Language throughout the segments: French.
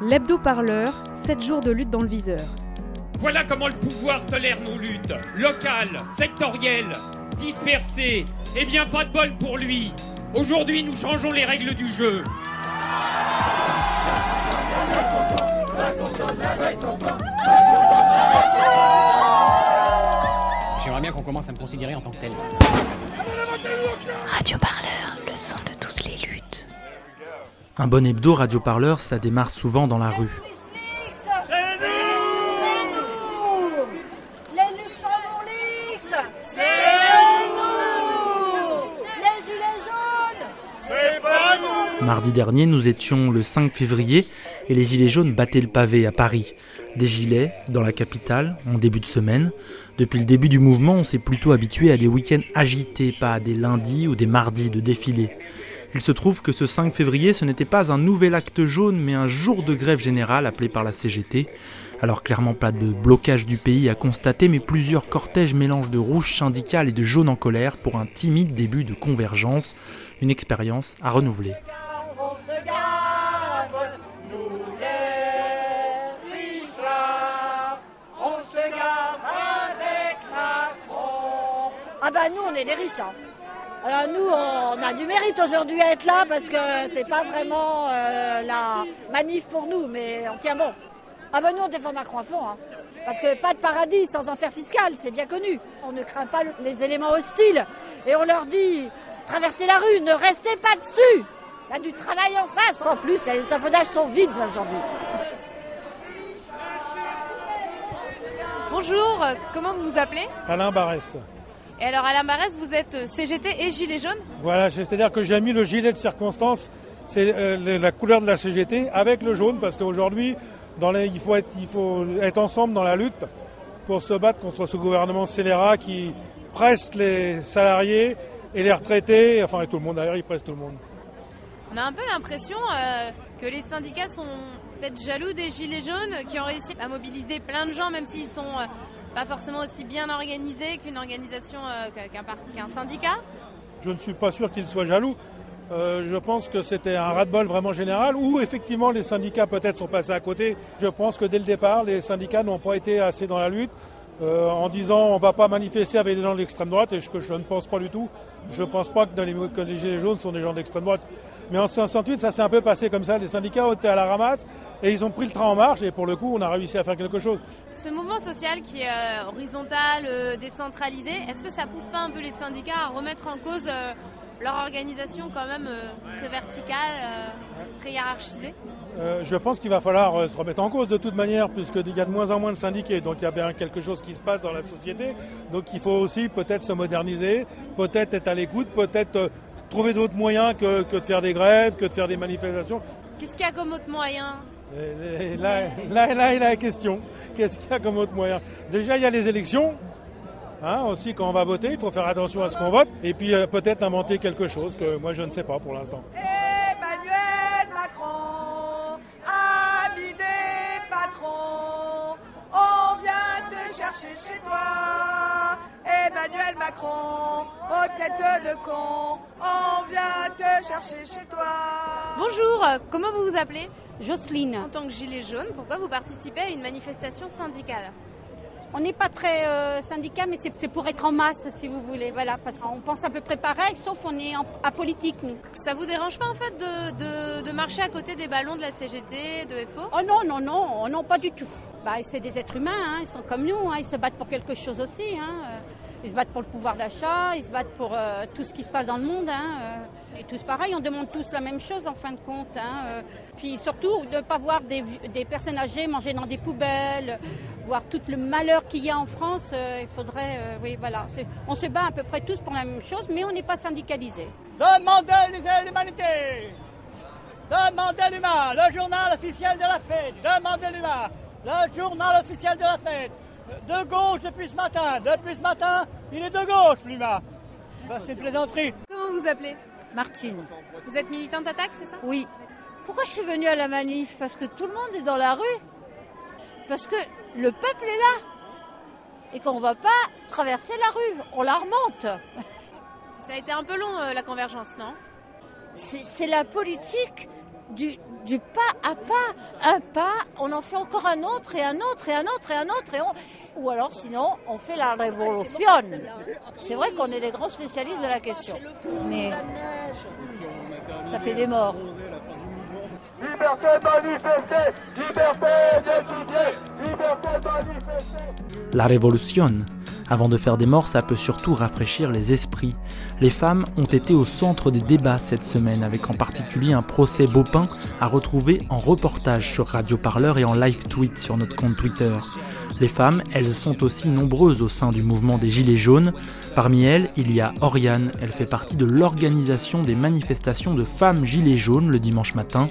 L'hebdo-parleur, 7 jours de lutte dans le viseur. Voilà comment le pouvoir tolère nos luttes. Locales, sectorielles, dispersées. Eh bien, pas de bol pour lui. Aujourd'hui, nous changeons les règles du jeu. J'aimerais bien qu'on commence à me considérer en tant que tel. Radio-parleur, le son de toutes les luttes. Un bon hebdo radio-parleur, ça démarre souvent dans la rue. C'est nous, les Luxembourg-Lix. C'est nous, les Gilets jaunes. C'est pas nous. Mardi dernier, nous étions le 5 février et les Gilets jaunes battaient le pavé à Paris. Des gilets dans la capitale, en début de semaine. Depuis le début du mouvement, on s'est plutôt habitué à des week-ends agités, pas à des lundis ou des mardis de défilé. Il se trouve que ce 5 février, ce n'était pas un nouvel acte jaune, mais un jour de grève générale appelé par la CGT. Alors clairement pas de blocage du pays à constater, mais plusieurs cortèges mélangent de rouge syndical et de jaune en colère pour un timide début de convergence, une expérience à renouveler. Ah bah nous on est les riches. Alors nous on a du mérite aujourd'hui à être là parce que c'est pas vraiment la manif pour nous, mais on tient bon. Ah bah nous on défend Macron à fond, parce que pas de paradis sans enfer fiscal, c'est bien connu. On ne craint pas les éléments hostiles et on leur dit traversez la rue, ne restez pas dessus. Il y a du travail en face. En plus, les échafaudages sont vides aujourd'hui. Bonjour, comment vous vous appelez ? Alain Barès. Et alors Alain Barès, vous êtes CGT et Gilets jaunes ? Voilà, c'est-à-dire que j'ai mis le gilet de circonstance, c'est la couleur de la CGT avec le jaune, parce qu'aujourd'hui, il faut être ensemble dans la lutte pour se battre contre ce gouvernement scélérat qui presse les salariés et les retraités, enfin et tout le monde, d'ailleurs il presse tout le monde. On a un peu l'impression que les syndicats sont peut-être jaloux des Gilets jaunes qui ont réussi à mobiliser plein de gens, même s'ils sont pas forcément aussi bien organisés qu'une organisation, qu'un syndicat. Je ne suis pas sûr qu'ils soient jaloux. Je pense que c'était un ras-de-bol vraiment général où effectivement les syndicats peut-être sont passés à côté. Je pense que dès le départ, les syndicats n'ont pas été assez dans la lutte en disant on ne va pas manifester avec des gens de l'extrême droite, et ce que je ne pense pas du tout. Je ne pense pas que les Gilets jaunes sont des gens d'extrême droite. Mais en 68, ça s'est un peu passé comme ça. Les syndicats ont été à la ramasse et ils ont pris le train en marche et pour le coup, on a réussi à faire quelque chose. Ce mouvement social qui est horizontal, décentralisé, est-ce que ça pousse pas un peu les syndicats à remettre en cause leur organisation quand même très verticale, très hiérarchisée ? Je pense qu'il va falloir se remettre en cause de toute manière, puisqu'il y a de moins en moins de syndiqués. Donc il y a bien quelque chose qui se passe dans la société. Donc il faut aussi peut-être se moderniser, peut-être être à l'écoute, peut-être trouver d'autres moyens que de faire des grèves, que de faire des manifestations. Qu'est-ce qu'il y a comme autre moyen ? Là est la question. Qu'est-ce qu'il y a comme autre moyen ? Déjà, il y a les élections. Aussi, quand on va voter, il faut faire attention à ce qu'on vote. Et puis peut-être inventer quelque chose que moi, je ne sais pas pour l'instant. Emmanuel Macron, ami des patrons, on vient te chercher chez toi. Emmanuel Macron, aux têtes de con, on vient te chercher chez toi. Bonjour, comment vous vous appelez ? Jocelyne. En tant que gilet jaune, pourquoi vous participez à une manifestation syndicale ? On n'est pas très syndicat, mais c'est pour être en masse, si vous voulez. Voilà, parce qu'on pense à peu près pareil, sauf on est apolitique, nous. Ça vous dérange pas, en fait, de marcher à côté des ballons de la CGT, de FO ? Oh non, pas du tout. C'est des êtres humains, ils sont comme nous, ils se battent pour quelque chose aussi. Ils se battent pour le pouvoir d'achat, ils se battent pour tout ce qui se passe dans le monde. Et tous pareil, on demande tous la même chose en fin de compte. Puis surtout, de ne pas voir des personnes âgées manger dans des poubelles, voir tout le malheur qu'il y a en France. Il faudrait, on se bat à peu près tous pour la même chose, mais on n'est pas syndicalisés. Demandez l'humanité, demandez l'humain, le journal officiel de la fête, demandez l'humain, le journal officiel de la fête. De gauche depuis ce matin, il est de gauche, l'humain. C'est une plaisanterie. Comment vous vous appelez ? Martine. Vous êtes militante attaque, c'est ça ? Oui. Pourquoi je suis venue à la manif ? Parce que tout le monde est dans la rue. Parce que le peuple est là. Et qu'on ne va pas traverser la rue, on la remonte. Ça a été un peu long, la convergence, non ? C'est la politique du pas à pas, un pas, on en fait encore un autre et un autre et un autre et un autre ou alors sinon on fait la révolution. C'est vrai qu'on est des grands spécialistes de la question, mais ça fait des morts. Liberté de manifester, liberté d'étudier, liberté de manifester. La révolution. Avant de faire des morts, ça peut surtout rafraîchir les esprits. Les femmes ont été au centre des débats cette semaine, avec en particulier un procès Baupin à retrouver en reportage sur Radio Parleur et en live tweet sur notre compte Twitter. Les femmes, elles sont aussi nombreuses au sein du mouvement des Gilets jaunes. Parmi elles, il y a Oriane. Elle fait partie de l'organisation des manifestations de femmes Gilets jaunes le dimanche matin.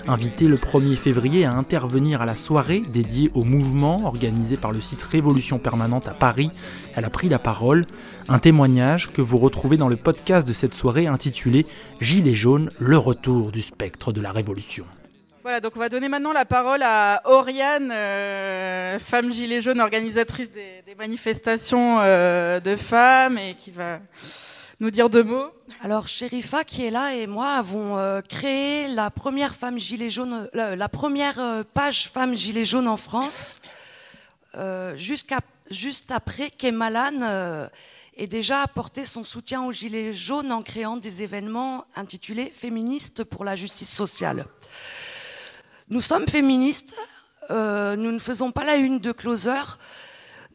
Invitée le 1er février à intervenir à la soirée dédiée au mouvement organisé par le site Révolution Permanente à Paris, elle a pris la parole. Un témoignage que vous retrouvez dans le podcast de cette soirée intitulé « Gilets jaunes, le retour du spectre de la révolution ». Voilà, donc on va donner maintenant la parole à Oriane, femme gilet jaune, organisatrice des manifestations de femmes et qui va nous dire 2 mots. Alors Chérifa qui est là et moi avons créé la première femme gilet jaune, la première page femme gilet jaune en France, juste après qu'Emalan ait déjà apporté son soutien aux gilets jaunes en créant des événements intitulés Féministes pour la justice sociale. Nous sommes féministes, nous ne faisons pas la une de Closer,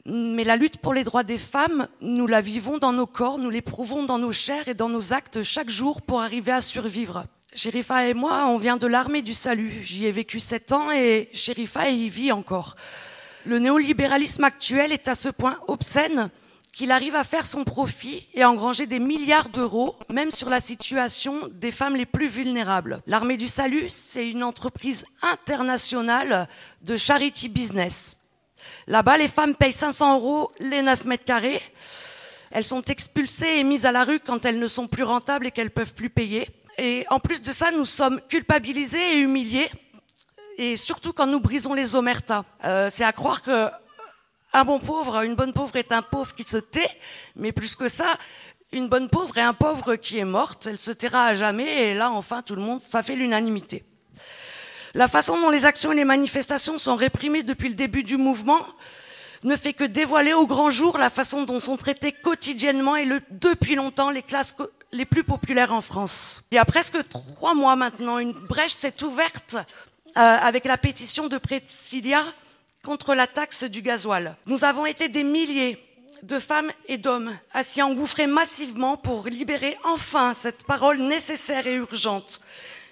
mais la lutte pour les droits des femmes, nous la vivons dans nos corps, nous l'éprouvons dans nos chairs et dans nos actes chaque jour pour arriver à survivre. Chérifa et moi, on vient de l'armée du salut. J'y ai vécu 7 ans et Chérifa y vit encore. Le néolibéralisme actuel est à ce point obscène qu'il arrive à faire son profit et à engranger des milliards d'euros, même sur la situation des femmes les plus vulnérables. L'armée du salut, c'est une entreprise internationale de charity business. Là-bas, les femmes payent 500 € les 9 mètres carrés. Elles sont expulsées et mises à la rue quand elles ne sont plus rentables et qu'elles ne peuvent plus payer. Et en plus de ça, nous sommes culpabilisés et humiliés, et surtout quand nous brisons les omertas. C'est à croire que un bon pauvre, une bonne pauvre est un pauvre qui se tait, mais plus que ça, une bonne pauvre est un pauvre qui est morte. Elle se taira à jamais, et là, enfin, tout le monde, ça fait l'unanimité. La façon dont les actions et les manifestations sont réprimées depuis le début du mouvement ne fait que dévoiler au grand jour la façon dont sont traitées quotidiennement et depuis longtemps les classes les plus populaires en France. Il y a presque 3 mois maintenant, une brèche s'est ouverte avec la pétition de Priscilla contre la taxe du gasoil. Nous avons été des milliers de femmes et d'hommes à s'y engouffrer massivement pour libérer enfin cette parole nécessaire et urgente.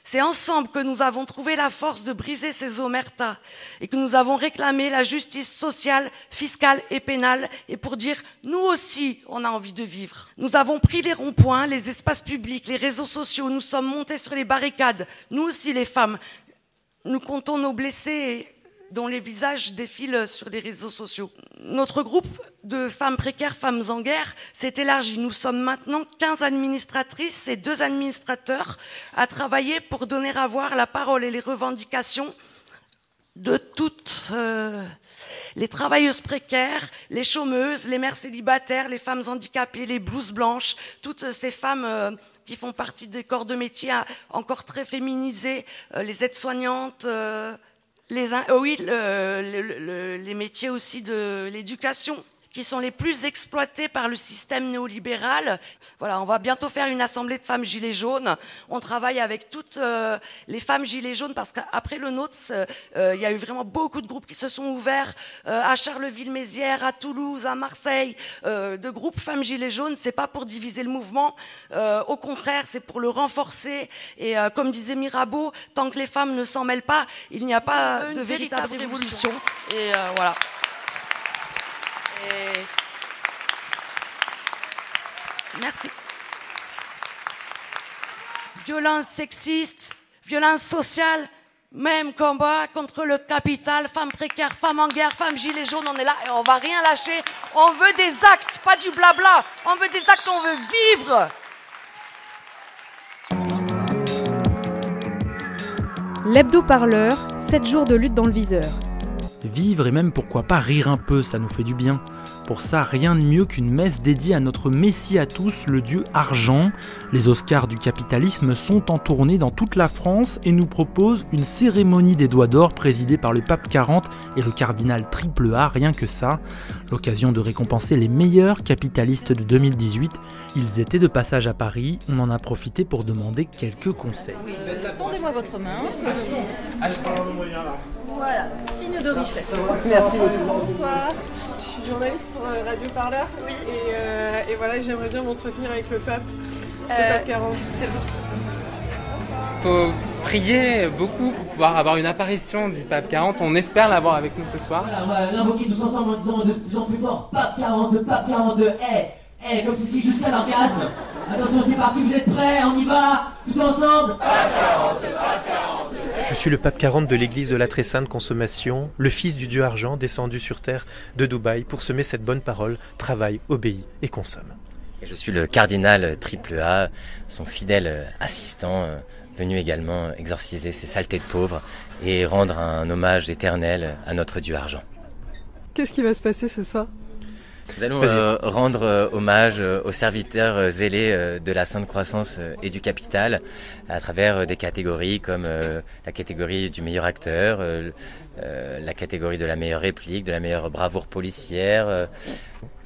C'est ensemble que nous avons trouvé la force de briser ces omertas et que nous avons réclamé la justice sociale, fiscale et pénale, et pour dire nous aussi on a envie de vivre. Nous avons pris les ronds-points, les espaces publics, les réseaux sociaux, nous sommes montés sur les barricades, nous aussi les femmes. Nous comptons nos blessés dont les visages défilent sur les réseaux sociaux. Notre groupe de femmes précaires, femmes en guerre, s'est élargi. Nous sommes maintenant 15 administratrices et 2 administrateurs à travailler pour donner à voir la parole et les revendications de toutes les travailleuses précaires, les chômeuses, les mères célibataires, les femmes handicapées, les blouses blanches, toutes ces femmes qui font partie des corps de métier encore très féminisés, les aides-soignantes, les métiers aussi de l'éducation, qui sont les plus exploités par le système néolibéral. Voilà, on va bientôt faire une assemblée de femmes gilets jaunes. On travaille avec toutes les femmes gilets jaunes parce qu'après le nôtre, il y a eu vraiment beaucoup de groupes qui se sont ouverts à Charleville-Mézières, à Toulouse, à Marseille, de groupes femmes gilets jaunes. C'est pas pour diviser le mouvement, au contraire, c'est pour le renforcer. Et comme disait Mirabeau, tant que les femmes ne s'en mêlent pas, il n'y a pas de véritable révolution. Et voilà. Merci. Violence sexiste, violence sociale, même combat contre le capital, femmes précaires, femmes en guerre, femmes gilets jaunes, on est là et on va rien lâcher. On veut des actes, pas du blabla. On veut des actes, on veut vivre. L'hebdo-parleur, 7 jours de lutte dans le viseur. Vivre et même pourquoi pas rire un peu, ça nous fait du bien. Pour ça, rien de mieux qu'une messe dédiée à notre messie à tous, le dieu argent. Les Oscars du capitalisme sont en tournée dans toute la France et nous proposent une cérémonie des doigts d'or présidée par le pape 40 et le cardinal Triple A, rien que ça. L'occasion de récompenser les meilleurs capitalistes de 2018. Ils étaient de passage à Paris, on en a profité pour demander quelques conseils. Oui, tendez-moi votre main. Voilà, signe de richesse. Merci beaucoup. Bonsoir. Je suis journaliste pour Radio Parleur. Oui. Et voilà, j'aimerais bien m'entretenir avec le pape 40. C'est bon. Faut prier beaucoup pour pouvoir avoir une apparition du pape 40. On espère l'avoir avec nous ce soir. Voilà, on va l'invoquer tous ensemble en disant de plus en plus fort pape 42, pape 42, comme ceci jusqu'à l'orgasme. Attention, c'est parti, vous êtes prêts? On y va? Tous ensemble? Pape 42, pape 42. Je suis le pape 40 de l'église de la Très Sainte Consommation, le fils du dieu argent descendu sur terre de Dubaï pour semer cette bonne parole, travaille, obéit et consomme. Et je suis le cardinal Triple A, son fidèle assistant, venu également exorciser ces saletés de pauvres et rendre un hommage éternel à notre dieu argent. Qu'est-ce qui va se passer ce soir? Nous allons rendre hommage aux serviteurs zélés de la Sainte Croissance et du Capital à travers des catégories comme la catégorie du meilleur acteur, la catégorie de la meilleure réplique, de la meilleure bravoure policière.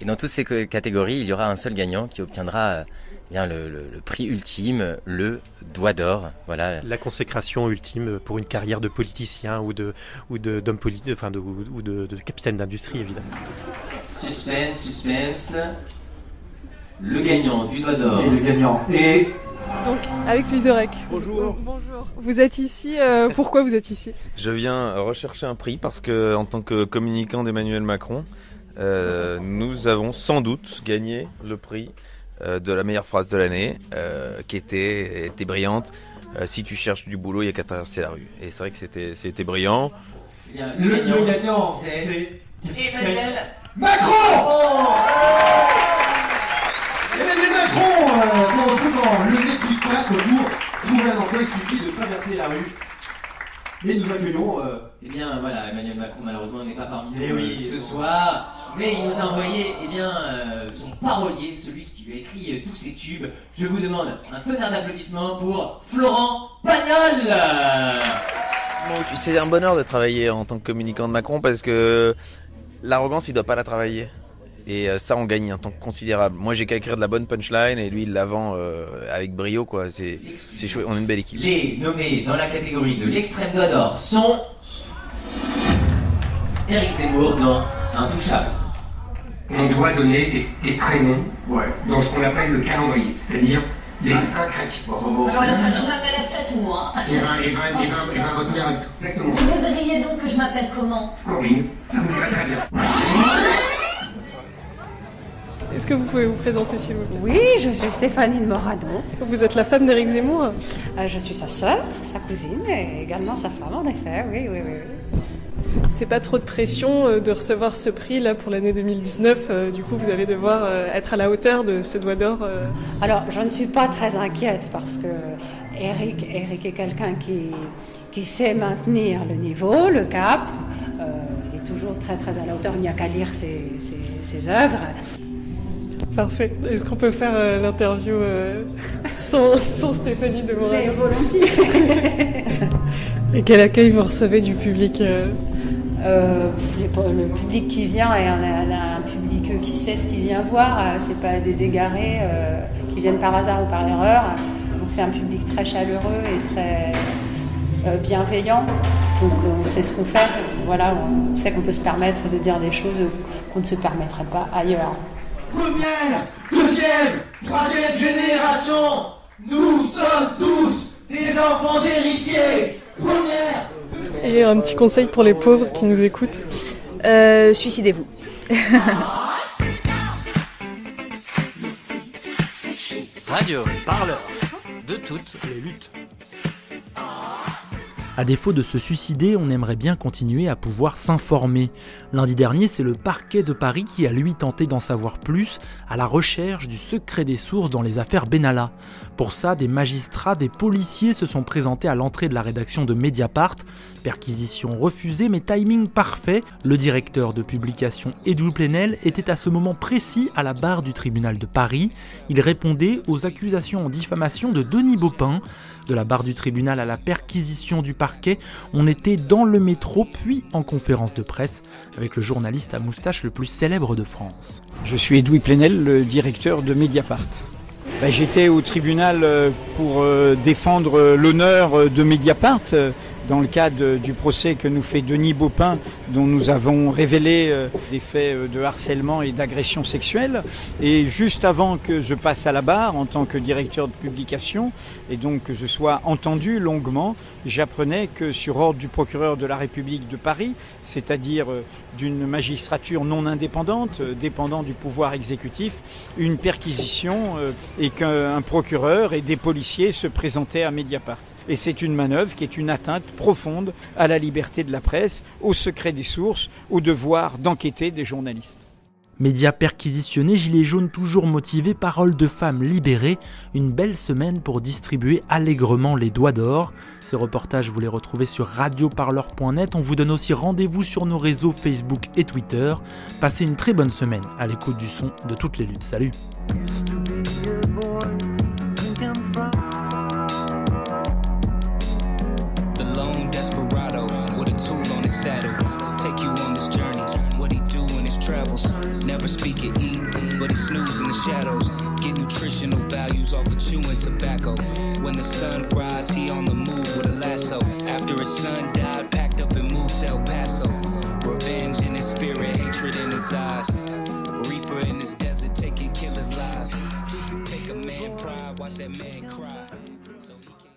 Et dans toutes ces catégories, il y aura un seul gagnant qui obtiendra le prix ultime, le doigt d'or. Voilà. La consécration ultime pour une carrière de politicien ou d'homme politique, ou de capitaine d'industrie, évidemment. Suspense. Le gagnant du doigt d'or. Et le gagnant est... Donc, Alex Vizorek. Bonjour. Bonjour. Vous êtes ici, pourquoi vous êtes ici? Je viens rechercher un prix parce que, en tant que communicant d'Emmanuel Macron, nous avons sans doute gagné le prix de la meilleure phrase de l'année, qui était brillante. Si tu cherches du boulot, il n'y a qu'à traverser la rue. Et c'est vrai que c'était brillant. Le gagnant, c'est Emmanuel Macron. Emmanuel Macron, qu'on retrouve dans le Netflix 4 pour trouver un emploi, il suffit de traverser la rue. Et nous accueillons... Eh bien voilà, Emmanuel Macron malheureusement n'est pas parmi nous ce soir, mais il nous a envoyé son parolier, celui qui lui a écrit tous ses tubes. Je vous demande un tonnerre d'applaudissements pour Florent Pagnol. C'est un bonheur de travailler en tant que communicant de Macron parce que l'arrogance, il doit pas la travailler. Et ça, on gagne un temps considérable. Moi, j'ai qu'à écrire de la bonne punchline et lui, il la vend avec brio, quoi. C'est chouette, on est une belle équipe. Les nommés dans la catégorie de l'extrême doigt d'or sont Éric Zemmour dans Intouchable. On doit donner des prénoms dans ce qu'on appelle le calendrier, c'est-à-dire les 5 règles. Alors, je m'appelle F7, moi. Et ben, votre mère avec tout. Exactement. Vous voudriez donc que je m'appelle comment? Corinne, ça vous irait très bien. Est-ce que vous pouvez vous présenter s'il vous plaît? Oui, je suis Stéphanie de Moradon. Vous êtes la femme d'Éric Zemmour? Je suis sa sœur, sa cousine et également sa femme en effet, oui. C'est pas trop de pression de recevoir ce prix là pour l'année 2019, du coup vous allez devoir être à la hauteur de ce doigt d'or Alors je ne suis pas très inquiète parce que Éric est quelqu'un qui sait maintenir le niveau, le cap, il est toujours très très à la hauteur, il n'y a qu'à lire ses œuvres. Parfait. Est-ce qu'on peut faire l'interview sans Stéphanie de Moradon? Mais volontiers. Et quel accueil vous recevez du public? Le public qui vient est un public qui sait ce qu'il vient voir, c'est pas des égarés qui viennent par hasard ou par erreur. Donc c'est un public très chaleureux et très bienveillant. Donc on sait ce qu'on fait. Voilà, on sait qu'on peut se permettre de dire des choses qu'on ne se permettrait pas ailleurs. Première, deuxième, troisième génération, nous sommes tous des enfants d'héritiers. Première. Et un petit conseil pour les pauvres qui nous écoutent? Suicidez-vous. Radio Parleur de toutes les luttes. À défaut de se suicider, on aimerait bien continuer à pouvoir s'informer. Lundi dernier, c'est le parquet de Paris qui a lui tenté d'en savoir plus à la recherche du secret des sources dans les affaires Benalla. Pour ça, des magistrats, des policiers se sont présentés à l'entrée de la rédaction de Mediapart. Perquisition refusée, mais timing parfait. Le directeur de publication Edoui Plenel était à ce moment précis à la barre du tribunal de Paris. Il répondait aux accusations en diffamation de Denis Baupin. De la barre du tribunal à la perquisition du parquet, on était dans le métro puis en conférence de presse avec le journaliste à moustache le plus célèbre de France. Je suis Edoui Plenel, le directeur de Mediapart. J'étais au tribunal pour défendre l'honneur de Mediapart dans le cadre du procès que nous fait Denis Baupin, dont nous avons révélé des faits de harcèlement et d'agression sexuelle. Et juste avant que je passe à la barre en tant que directeur de publication, et donc que je sois entendu longuement, j'apprenais que sur ordre du procureur de la République de Paris, c'est-à-dire d'une magistrature non indépendante, dépendant du pouvoir exécutif, une perquisition et qu'un procureur et des policiers se présentaient à Mediapart. Et c'est une manœuvre qui est une atteinte profonde à la liberté de la presse, au secret des sources, au devoir d'enquêter des journalistes. Médias perquisitionnés, gilets jaunes toujours motivés, paroles de femmes libérées, une belle semaine pour distribuer allègrement les doigts d'or. Ces reportages, vous les retrouvez sur radioparleur.net. On vous donne aussi rendez-vous sur nos réseaux Facebook et Twitter. Passez une très bonne semaine à l'écoute du son de toutes les luttes. Salut! Never speak or eat, but he snooze in the shadows. Get nutritional values off of chewing tobacco. When the sun rises, he on the move with a lasso. After his son died, packed up and moved to El Paso. Revenge in his spirit, hatred in his eyes. Reaper in this desert, taking killers' lives. Take a man pride, watch that man cry. So he